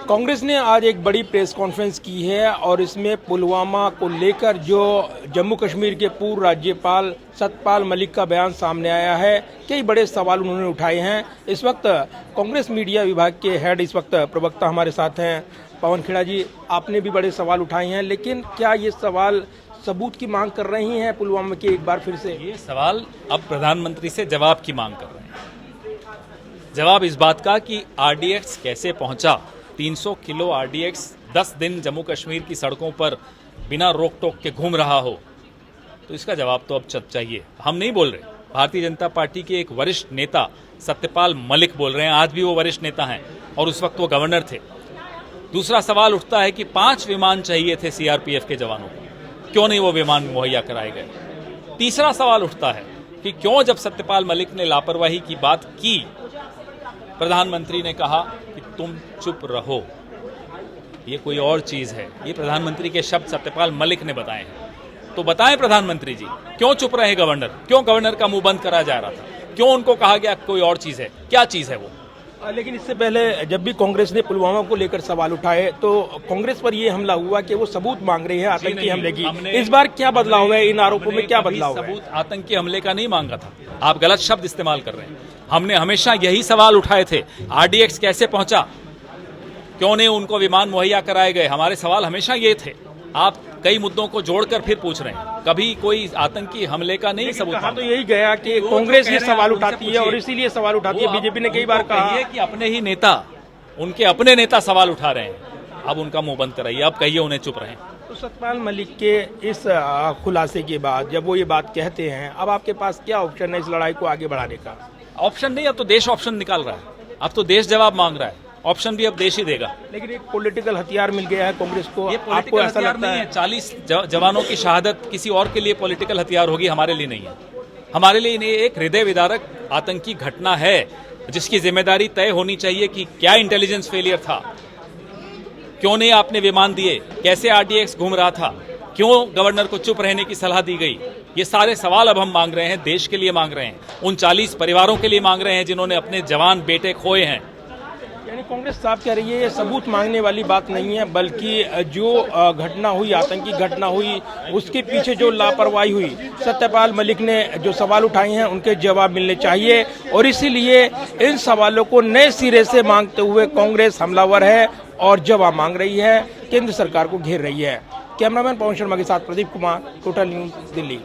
कांग्रेस ने आज एक बड़ी प्रेस कॉन्फ्रेंस की है और इसमें पुलवामा को लेकर जो जम्मू कश्मीर के पूर्व राज्यपाल सत्यपाल मलिक का बयान सामने आया है। कई बड़े सवाल उन्होंने उठाए हैं। इस वक्त कांग्रेस मीडिया विभाग के हेड इस वक्त प्रवक्ता हमारे साथ हैं पवन खेड़ा जी। आपने भी बड़े सवाल उठाए हैं, लेकिन क्या ये सवाल सबूत की मांग कर रही हैं पुलवामा की? एक बार फिर से ये सवाल अब प्रधानमंत्री से जवाब की मांग कर रहे हैं। जवाब इस बात का कि आरडीएक्स कैसे पहुंचा, 300 किलो आरडीएक्स 10 दिन जम्मू कश्मीर की सड़कों पर बिना रोक टोक के घूम रहा हो, तो इसका जवाब तो अब चाहिए। हम नहीं बोल रहे, भारतीय जनता पार्टी के एक वरिष्ठ नेता सत्यपाल मलिक बोल रहे हैं। आज भी वो वरिष्ठ नेता हैं और उस वक्त वो गवर्नर थे। दूसरा सवाल उठता है कि 5 विमान चाहिए थे सीआरपीएफ के जवानों को, क्यों नहीं वो विमान मुहैया कराए गए। तीसरा सवाल उठता है कि क्यों जब सत्यपाल मलिक ने लापरवाही की बात की, प्रधानमंत्री ने कहा कि तुम चुप रहो। ये कोई और चीज है। ये प्रधानमंत्री के शब्द सत्यपाल मलिक ने बताए हैं। तो बताएं प्रधानमंत्री जी, क्यों चुप रहे गवर्नर? क्यों गवर्नर का मुंह बंद करा जा रहा था? क्यों उनको कहा गया कोई और चीज है? क्या चीज है वो? लेकिन इससे पहले जब भी कांग्रेस ने पुलवामा को लेकर सवाल उठाए तो कांग्रेस पर यह हमला हुआ कि वो सबूत मांग रही है आतंकी हमले की। इस बार क्या बदलाव है? इन आरोपों में क्या बदलाव है? सबूत आतंकी हमले का नहीं मांगा था। आप गलत शब्द इस्तेमाल कर रहे हैं। हमने हमेशा यही सवाल उठाए थे, आरडीएक्स कैसे पहुंचा, क्यों नहीं उनको विमान मुहैया कराए गए। हमारे सवाल हमेशा ये थे। आप कई मुद्दों को जोड़कर फिर पूछ रहे हैं, कभी कोई आतंकी हमले का नहीं सबूत। कहा तो यही गया कि कांग्रेस ये सवाल उठाती है और इसीलिए सवाल उठाती है। बीजेपी ने कई बार कहा कि अपने ही नेता, उनके अपने नेता सवाल उठा रहे हैं। अब उनका मुंह बंद कराइए, अब कहिए उन्हें चुप रहें। तो सत्यपाल मलिक के इस खुलासे के बाद जब वो ये बात कहते हैं, अब आपके पास क्या ऑप्शन है इस लड़ाई को आगे बढ़ाने का? ऑप्शन नहीं, अब तो देश ऑप्शन निकाल रहा है। अब तो देश जवाब मांग रहा है। ऑप्शन भी अब देश ही देगा। लेकिन एक पॉलिटिकल हथियार मिल गया है कांग्रेस को। ये आपको ऐसा हथियार लगता नहीं है? है। 40 जवानों की शहादत किसी और के लिए पॉलिटिकल हथियार होगी, हमारे लिए नहीं है। हमारे लिए ये एक हृदय विदारक आतंकी घटना है जिसकी जिम्मेदारी तय होनी चाहिए कि क्या इंटेलिजेंस फेलियर था, क्यों नहीं आपने विमान दिए, कैसे आरडीएक्स घूम रहा था, क्यों गवर्नर को चुप रहने की सलाह दी गई। ये सारे सवाल अब हम मांग रहे हैं, देश के लिए मांग रहे हैं, उन 40 परिवारों के लिए मांग रहे हैं जिन्होंने अपने जवान बेटे खोए हैं। यानी कांग्रेस साफ कह रही है ये सबूत मांगने वाली बात नहीं है, बल्कि जो घटना हुई, आतंकी घटना हुई, उसके पीछे जो लापरवाही हुई, सत्यपाल मलिक ने जो सवाल उठाए हैं उनके जवाब मिलने चाहिए। और इसीलिए इन सवालों को नए सिरे से मांगते हुए कांग्रेस हमलावर है और जवाब मांग रही है, केंद्र सरकार को घेर रही है। कैमरामैन पवन शर्मा के साथ प्रदीप कुमार, टोटल न्यूज़, दिल्ली।